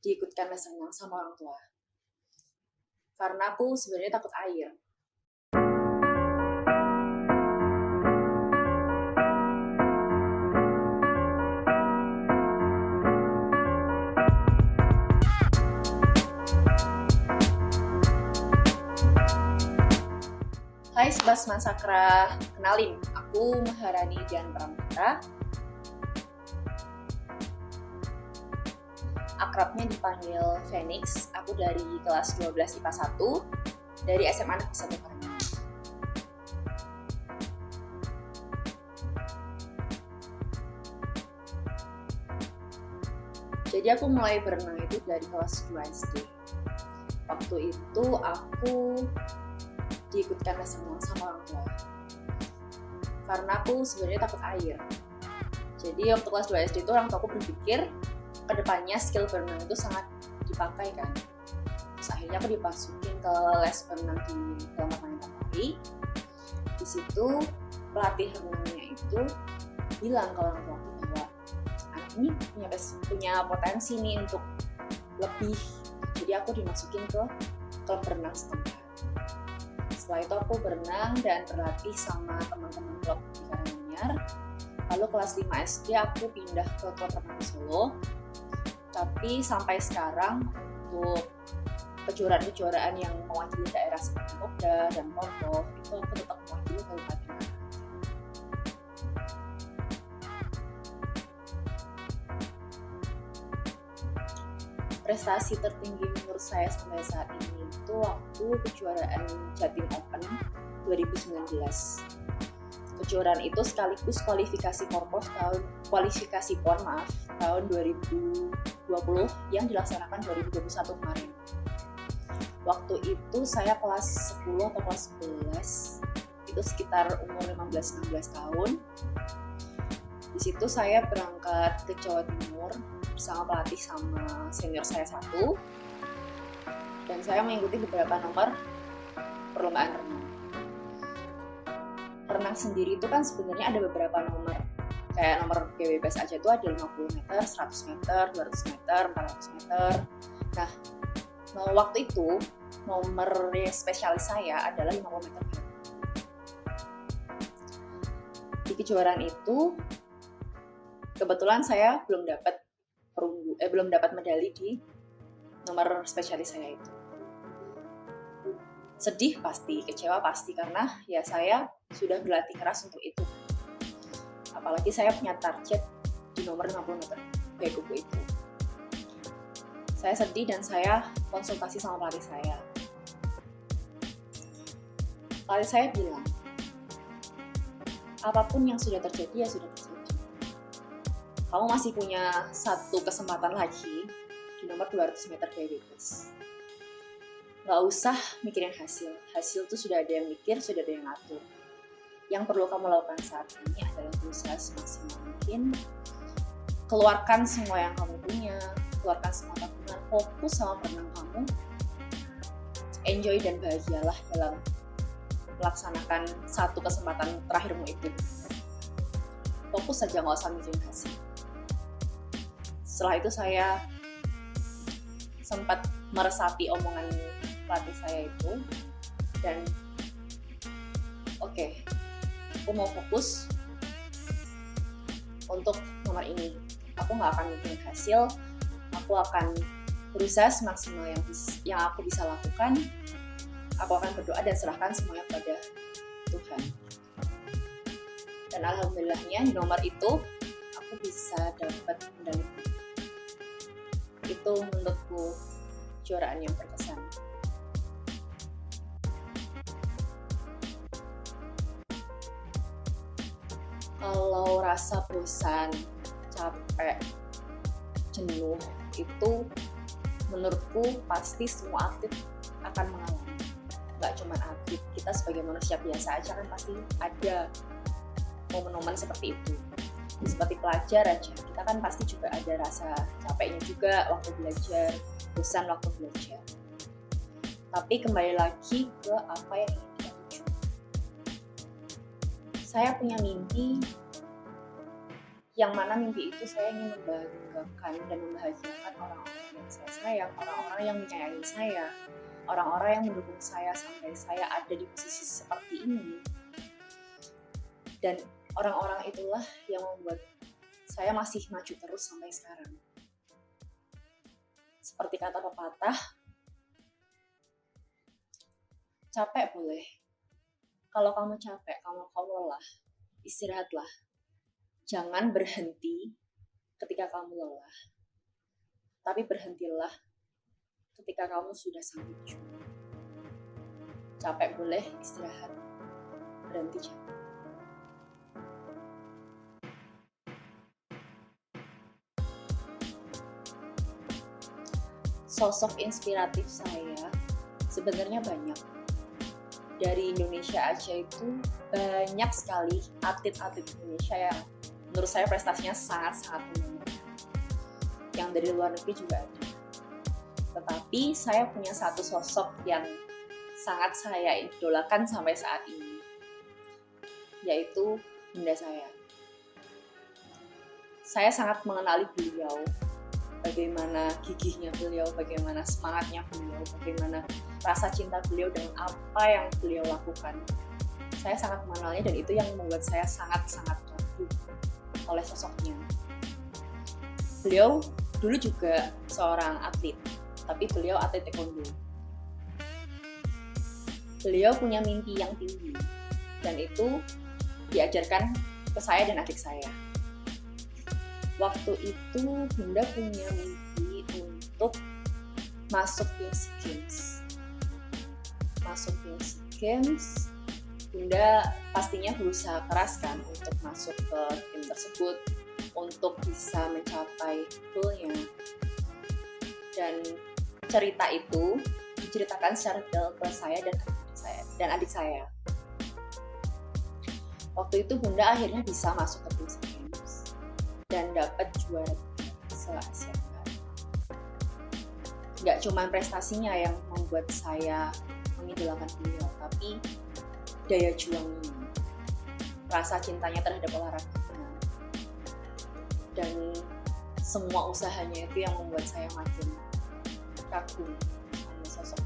diikutkan les renang sama orang tua. Karena aku sebenarnya takut air. Hai Sobat Mansakra, kenalin, aku Maharani Dian Pramita. Akrabnya dipanggil Phoenix, aku dari kelas 12 IPA 1 dari SMA Negeri 1 Karanganyar. Jadi aku mulai berenang itu dari kelas 2 SD. Waktu itu aku diikutkan les renang sama orang tua. Karena aku sebenarnya takut air. Jadi waktu kelas 2 SD itu orang tua aku berpikir kedepannya skill berenang itu sangat dipakai kan. Terus akhirnya aku dimasukin ke les berenang di Kolam Renang Matahari. Di situ pelatih renangnya itu bilang ke orang tua aku bahwa anak ini punya potensi nih untuk lebih. Jadi aku dimasukin ke klub berenang setempat. Setelah itu aku berenang dan berlatih sama teman-teman klub di Karanganyar. Lalu kelas 5 SD aku pindah ke klub renang Solo. Tapi sampai sekarang untuk kejuaraan-kejuaraan yang mewakili daerah seperti Popda dan Porprov itu aku tetap mewakili Kabupaten. Prestasi tertinggi menurut saya sampai saat ini itu waktu kejuaraan Jatim Open 2019. Kejuaraan itu sekaligus kualifikasi PON tahun 2020 yang dilaksanakan 2021 kemarin. Waktu itu saya kelas 10 atau kelas 11, itu sekitar umur 15-16 tahun. Di situ saya berangkat ke Jawa Timur bersama pelatih sama senior saya satu, dan saya mengikuti beberapa nomor perlombaan renang. Renang sendiri itu kan sebenarnya ada beberapa nomor, kayak nomor bebas aja itu ada 50 meter, 100 meter, 200 meter, 400 meter. Nah, waktu itu nomor spesialis saya adalah 50 meter. Di kejuaraan itu kebetulan saya belum dapat medali di nomor spesialis saya itu. Sedih pasti, kecewa pasti, karena ya saya sudah berlatih keras untuk itu. Apalagi saya punya target di nomor 50 meter Baikubu itu. Saya sedih dan saya konsultasi sama pelatih saya. Pelatih saya bilang, apapun yang sudah terjadi ya sudah terjadi. Kamu masih punya satu kesempatan lagi di nomor 200 meter gaya bebas. Gak usah mikirin hasil. Hasil tuh sudah ada yang mikir, sudah ada yang ngatur. Yang perlu kamu lakukan saat ini adalah berusaha semaksimal mungkin. Keluarkan semua yang kamu punya, keluarkan semua tabungan, fokus sama berenang kamu. Enjoy dan bahagialah dalam melaksanakan satu kesempatan terakhirmu itu. Fokus saja, gak usah mikirin hasil. Setelah itu saya sempat meresapi omongan pelatih saya itu, dan oke, aku mau fokus untuk nomor ini. Aku nggak akan mikirin hasil, aku akan berusaha semaksimal yang aku bisa lakukan. Aku akan berdoa dan serahkan semuanya kepada Tuhan. Dan alhamdulillahnya di nomor itu aku bisa dapat medali. Itu menurutku kejuaraan yang berkesan. Kalau rasa bosan, capek, jenuh itu menurutku pasti semua atlet akan mengalami. Gak cuma atlet, kita sebagai manusia biasa aja kan pasti ada momen-momen seperti itu. Seperti pelajar aja, kita kan pasti juga ada rasa capeknya juga waktu belajar, bosan waktu belajar. Tapi kembali lagi ke apa yang ingin kita tuju. Saya punya mimpi, yang mana mimpi itu saya ingin membanggakan dan membahagiakan orang-orang yang saya sayang, orang-orang yang menyayangi saya, orang-orang yang mendukung saya sampai saya ada di posisi seperti ini. Dan orang-orang itulah yang membuat saya masih maju terus sampai sekarang. Seperti kata pepatah, capek boleh. Kalau kamu capek, kamu lelah, istirahatlah. Jangan berhenti ketika kamu lelah. Tapi berhentilah ketika kamu sudah sanggup juga. Capek boleh, istirahat. Berhenti jangan. Sosok inspiratif saya sebenarnya banyak. Dari Indonesia aja itu banyak sekali atlet-atlet Indonesia yang menurut saya prestasinya sangat-sangat menyenangkan. Yang dari luar negeri juga ada. Tetapi saya punya satu sosok yang sangat saya idolakan sampai saat ini, yaitu bunda saya. Saya sangat mengenali beliau, bagaimana gigihnya beliau, bagaimana semangatnya beliau, bagaimana rasa cinta beliau dengan apa yang beliau lakukan. Saya sangat mengenalnya dan itu yang membuat saya sangat-sangat kagum oleh sosoknya. Beliau dulu juga seorang atlet, tapi beliau atlet taekwondo. Beliau punya mimpi yang tinggi dan itu diajarkan ke saya dan adik saya. Waktu itu bunda punya mimpi untuk masuk tim SEA Games. Masuk tim SEA Games, bunda pastinya berusaha keras kan untuk masuk ke tim tersebut, untuk bisa mencapai goalnya. Dan cerita itu diceritakan secara detail ke saya dan adik saya. Waktu itu bunda akhirnya bisa masuk ke tim SEA Games dan dapat juara se-Asia Tenggara. Nggak cuma prestasinya yang membuat saya mengidolakan beliau, tapi daya juangnya, rasa cintanya terhadap olahraga, dan semua usahanya itu yang membuat saya makin kagum sama sosok.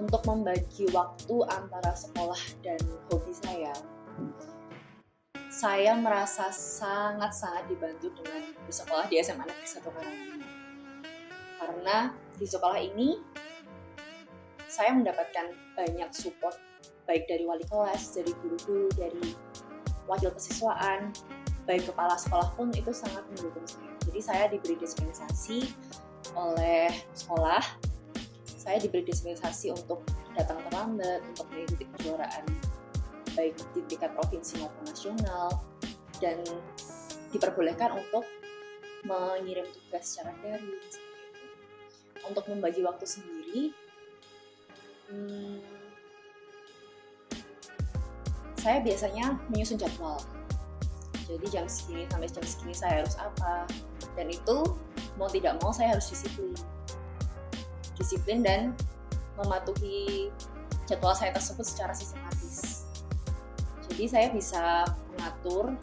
Untuk membagi waktu antara sekolah dan hobi saya merasa sangat-sangat dibantu dengan bersekolah di SMA Negeri 1 Karanganyar. Karena di sekolah ini saya mendapatkan banyak support, baik dari wali kelas, dari guru-guru, dari wakil kesiswaan, baik kepala sekolah pun itu sangat mendukung saya. Jadi saya diberi dispensasi oleh sekolah, saya diberi dispensasi untuk datang terlambat, untuk mengikuti kejuaraan baik di tingkat provinsi maupun nasional, dan diperbolehkan untuk mengirim tugas secara daring. Untuk membagi waktu sendiri, saya biasanya menyusun jadwal. Jadi jam segini sampai jam segini saya harus apa, dan itu mau tidak mau saya harus disiplin dan mematuhi jadwal saya tersebut secara sistematis. Jadi saya bisa mengatur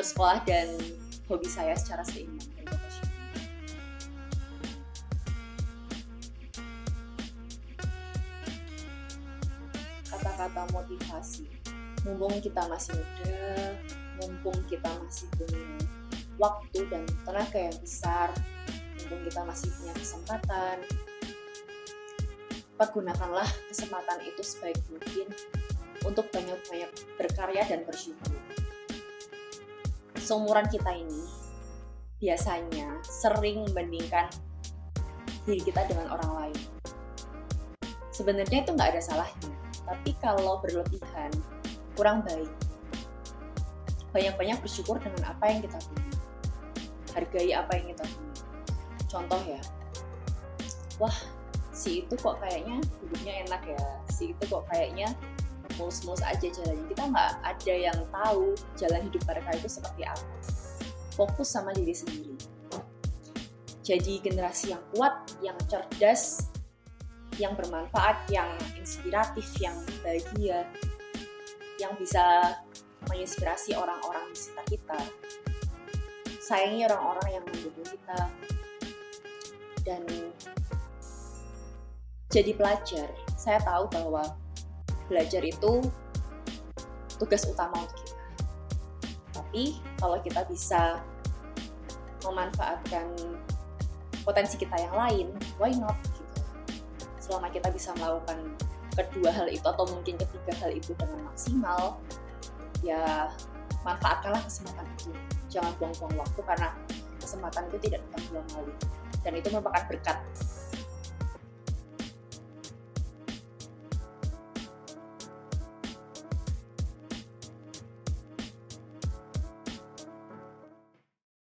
sekolah dan hobi saya secara seimbang dan profesional. Kata-kata motivasi, mumpung kita masih muda, mumpung kita masih punya waktu dan tenaga yang besar, mumpung kita masih punya kesempatan, pergunakanlah kesempatan itu sebaik mungkin untuk banyak-banyak berkarya dan bersyukur. Seumuran kita ini biasanya sering membandingkan diri kita dengan orang lain. Sebenarnya itu nggak ada salahnya, tapi kalau berlebihan kurang baik. Banyak-banyak bersyukur dengan apa yang kita punya, hargai apa yang kita punya. Contoh ya, wah si itu kok kayaknya hidupnya enak ya, si itu kok kayaknya mulus-mulus aja jalannya. Kita nggak ada yang tahu jalan hidup mereka itu seperti apa. Fokus sama diri sendiri. Jadi generasi yang kuat, yang cerdas, yang bermanfaat, yang inspiratif, yang bahagia. yang bisa menginspirasi orang-orang di sekitar kita, sayangi orang-orang yang mendukung kita, dan jadi pelajar. Saya tahu bahwa belajar itu tugas utama untuk kita. Tapi kalau kita bisa memanfaatkan potensi kita yang lain, why not gitu. Selama kita bisa melakukan kedua hal itu atau mungkin ketiga hal itu dengan maksimal, ya manfaatkanlah kesempatan itu. Jangan buang-buang waktu, karena kesempatan itu tidak datang dua kali, dan itu merupakan berkat